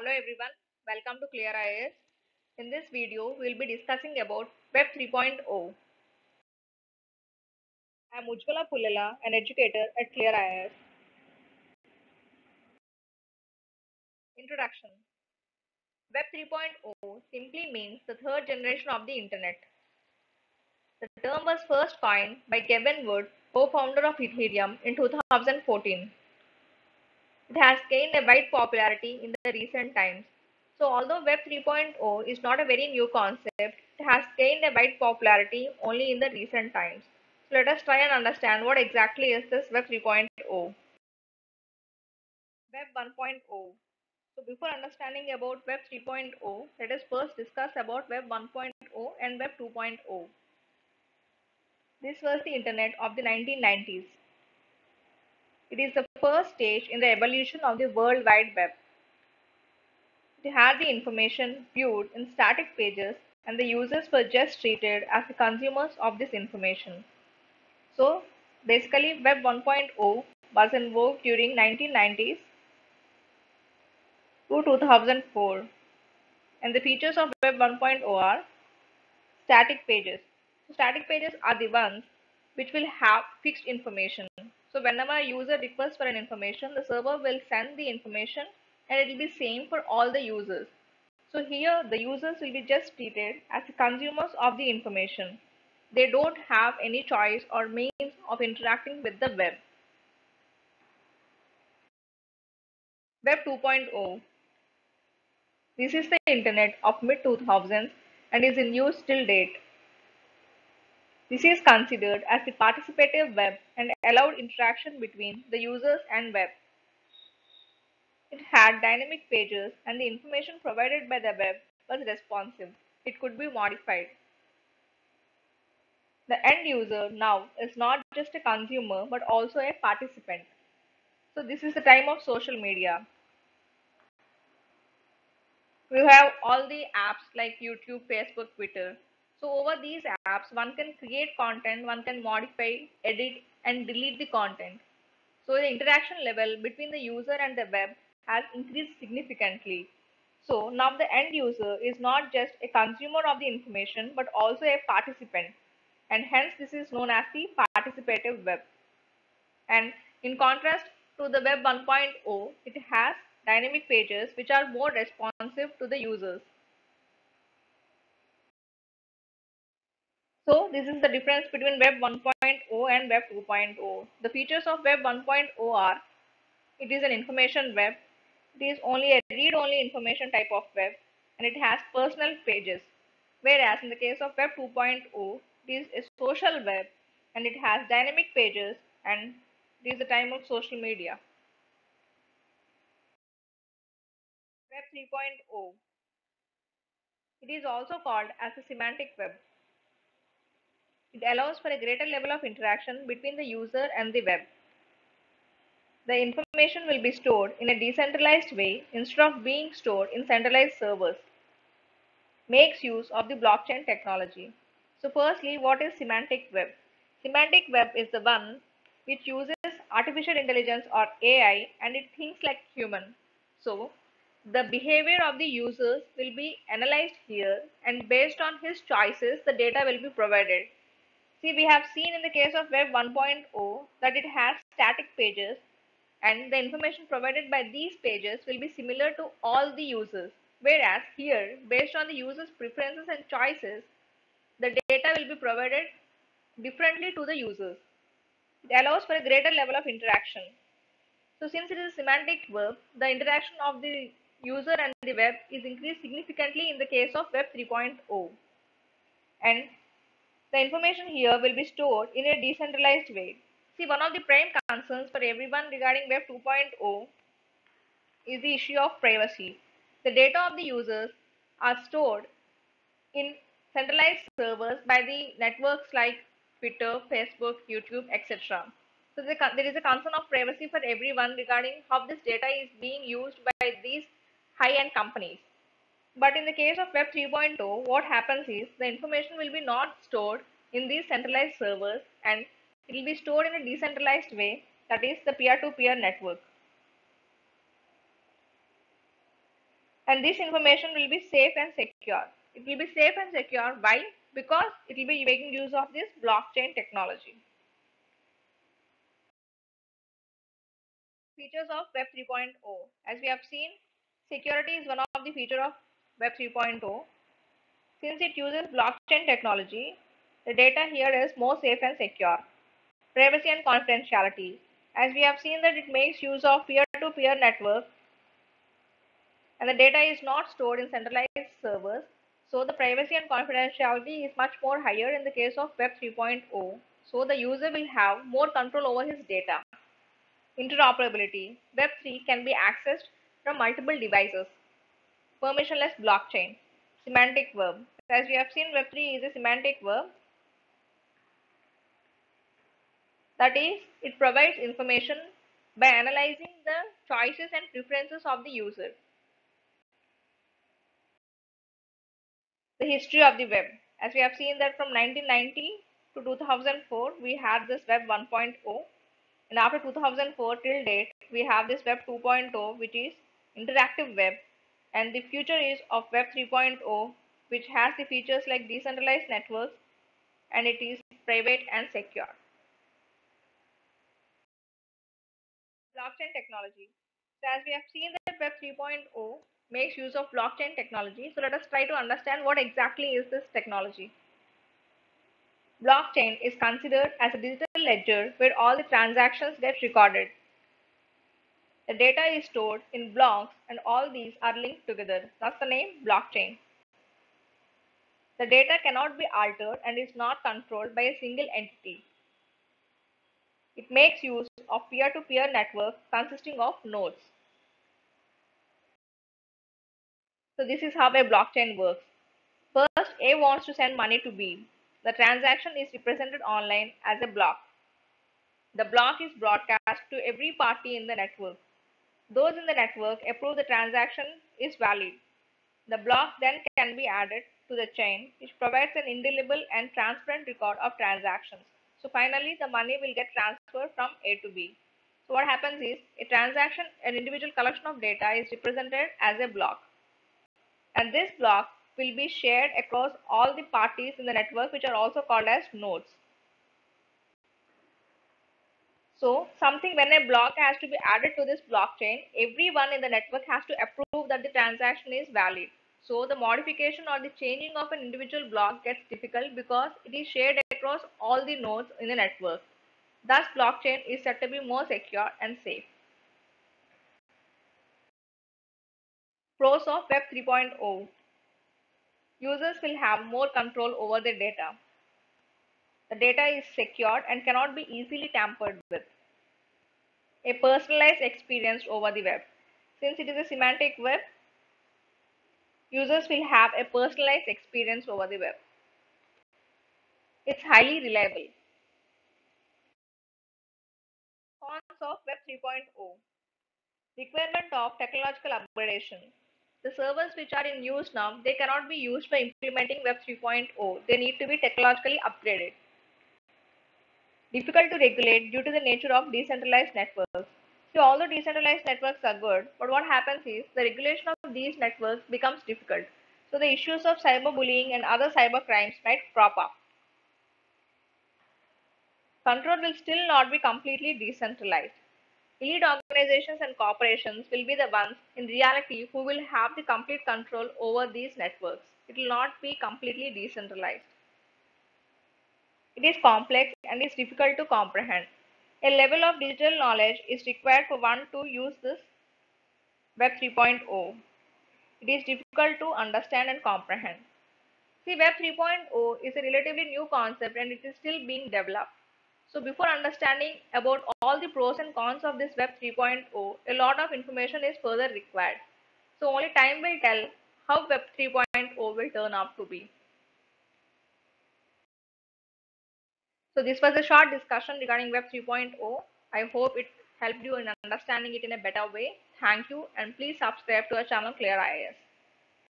Hello everyone, welcome to ClearIAS. In this video, we'll be discussing about Web 3.0. I'm Ujjwala Pullela, an educator at ClearIAS. Introduction. Web 3.0 simply means the third generation of the Internet. The term was first coined by Kevin Wood, co-founder of Ethereum, in 2014. It has gained a wide popularity in the recent times. So although Web 3.0 is not a very new concept, it has gained a wide popularity only in the recent times. So let us try and understand what exactly is this Web 3.0. Web 1.0. So before understanding about Web 3.0, let us first discuss about Web 1.0 and Web 2.0. This was the Internet of the 1990s. It is the first stage in the evolution of the World Wide Web. It had the information viewed in static pages and the users were just treated as the consumers of this information. So basically Web 1.0 was in vogue during 1990s to 2004, and the features of Web 1.0 are static pages. So static pages are the ones which will have fixed information. So whenever a user requests for an information, the server will send the information and it will be same for all the users. So here the users will be just treated as the consumers of the information. They don't have any choice or means of interacting with the web. Web 2.0. This is the internet of mid 2000s and is in use till date. This is considered as the participative web and allowed interaction between the users and web. It had dynamic pages and the information provided by the web was responsive. It could be modified. The end user now is not just a consumer but also a participant. So this is the time of social media. We have all the apps like YouTube, Facebook, Twitter. So over these apps, one can create content, one can modify, edit, and delete the content. So the interaction level between the user and the web has increased significantly. So now the end user is not just a consumer of the information but also a participant, and hence this is known as the participative web. And in contrast to the Web 1.0, it has dynamic pages which are more responsive to the users. So this is the difference between Web 1.0 and Web 2.0. The features of Web 1.0 are: it is an information web, it is only a read-only information type of web, and it has personal pages. Whereas in the case of Web 2.0, it is a social web and it has dynamic pages and it is the time of social media. Web 3.0. It is also called as a semantic web. It allows for a greater level of interaction between the user and the web. The information will be stored in a decentralized way instead of being stored in centralized servers. Makes use of the blockchain technology. So firstly, what is semantic web? Semantic web is the one which uses artificial intelligence or AI and it thinks like human. So the behavior of the users will be analyzed here and based on his choices, the data will be provided. See, we have seen in the case of Web 1.0 that it has static pages and the information provided by these pages will be similar to all the users. Whereas here, based on the user's preferences and choices, the data will be provided differently to the users. It allows for a greater level of interaction. So since it is a semantic web, the interaction of the user and the web is increased significantly in the case of Web 3.0. And the information here will be stored in a decentralized way. See, one of the prime concerns for everyone regarding Web 2.0 is the issue of privacy. The data of the users are stored in centralized servers by the networks like Twitter, Facebook, YouTube, etc. So there is a concern of privacy for everyone regarding how this data is being used by these high-end companies. But in the case of Web 3.0, what happens is the information will be not stored in these centralized servers and it will be stored in a decentralized way, that is the peer-to-peer network. And this information will be safe and secure. It will be safe and secure. Why? Because it will be making use of this blockchain technology. Features of Web 3.0. As we have seen, security is one of the features of Web 3.0. Since it uses blockchain technology, the data here is more safe and secure. Privacy and confidentiality. As we have seen that it makes use of peer-to-peer network and the data is not stored in centralized servers. So the privacy and confidentiality is much more higher in the case of Web 3.0. So the user will have more control over his data. Interoperability. Web 3 can be accessed from multiple devices. Permissionless blockchain. Semantic verb. As we have seen, Web 3 is a semantic verb. That is, it provides information by analyzing the choices and preferences of the user. The history of the web. As we have seen that from 1990 to 2004, we had this Web 1.0. And after 2004 till date, we have this Web 2.0, which is interactive web. And the future is of Web 3.0, which has the features like decentralized networks and it is private and secure. Blockchain technology. So as we have seen that Web 3.0 makes use of blockchain technology. So let us try to understand what exactly is this technology. Blockchain is considered as a digital ledger where all the transactions get recorded. The data is stored in blocks and all these are linked together. Thus the name blockchain. The data cannot be altered and is not controlled by a single entity. It makes use of peer-to-peer network consisting of nodes. So this is how a blockchain works. First, A wants to send money to B. The transaction is represented online as a block. The block is broadcast to every party in the network. Those in the network approve the transaction is valid. The block then can be added to the chain, which provides an indelible and transparent record of transactions. So finally, the money will get transferred from A to B. So what happens is, a transaction, an individual collection of data is represented as a block. And this block will be shared across all the parties in the network, which are also called as nodes. So something when a block has to be added to this blockchain, everyone in the network has to approve that the transaction is valid. So the modification or the changing of an individual block gets difficult because it is shared across all the nodes in the network. Thus, blockchain is said to be more secure and safe. Pros of Web 3.0. Users will have more control over their data. The data is secured and cannot be easily tampered with. A personalized experience over the web. Since it is a semantic web, users will have a personalized experience over the web. It's highly reliable. Cons of Web 3.0. Requirement of technological upgradation. The servers which are in use now, they cannot be used for implementing Web 3.0. They need to be technologically upgraded. Difficult to regulate due to the nature of decentralized networks. See, although decentralized networks are good, but what happens is the regulation of these networks becomes difficult. So the issues of cyberbullying and other cyber crimes might crop up. Control will still not be completely decentralized. Elite organizations and corporations will be the ones in reality who will have the complete control over these networks. It will not be completely decentralized. It is complex and is difficult to comprehend. A level of digital knowledge is required for one to use this Web 3.0. It is difficult to understand and comprehend. See, Web 3.0 is a relatively new concept and it is still being developed. So before understanding about all the pros and cons of this Web 3.0, a lot of information is further required. So only time will tell how Web 3.0 will turn out to be. So this was a short discussion regarding Web 3.0. I hope it helped you in understanding it in a better way. Thank you and please subscribe to our channel ClearIAS.